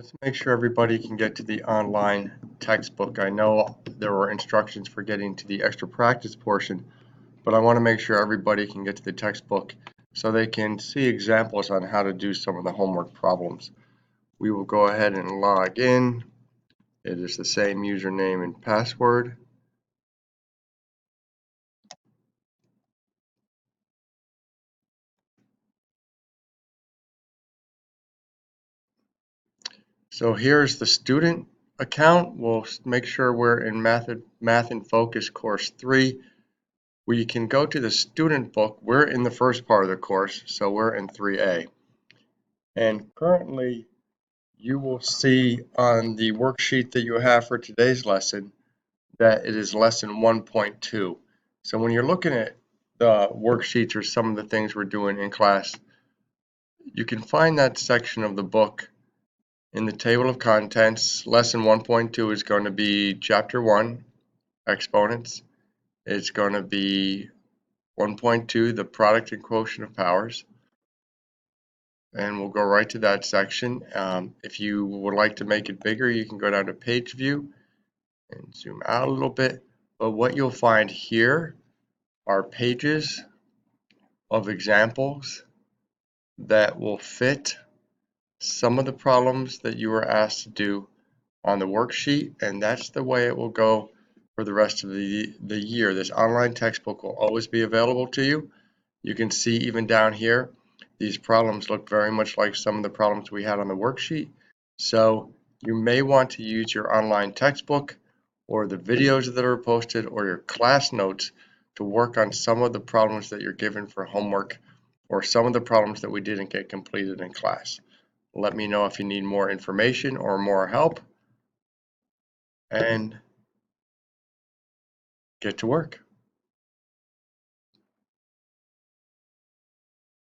Let's make sure everybody can get to the online textbook. I know there were instructions for getting to the extra practice portion, but I want to make sure everybody can get to the textbook so they can see examples on how to do some of the homework problems. We will go ahead and log in. It is the same username and password. So here's the student account. We'll make sure we're in Math in Focus Course 3. We can go to the student book. We're in the first part of the course, so we're in 3A. And currently, you will see on the worksheet that you have for today's lesson that it is lesson 1.2. So when you're looking at the worksheets or some of the things we're doing in class, you can find that section of the book in the table of contents. Lesson 1.2 is going to be chapter 1, exponents. It's going to be 1.2, the product and quotient of powers. And we'll go right to that section. If you would like to make it bigger, you can go down to page view and zoom out a little bit. But what you'll find here are pages of examples that will fit some of the problems that you were asked to do on the worksheet, and that's the way it will go for the rest of the year. This online textbook will always be available to you. You can see even down here, these problems look very much like some of the problems we had on the worksheet. So you may want to use your online textbook or the videos that are posted or your class notes to work on some of the problems that you're given for homework or some of the problems that we didn't get completed in class. Let me know if you need more information or more help, and get to work.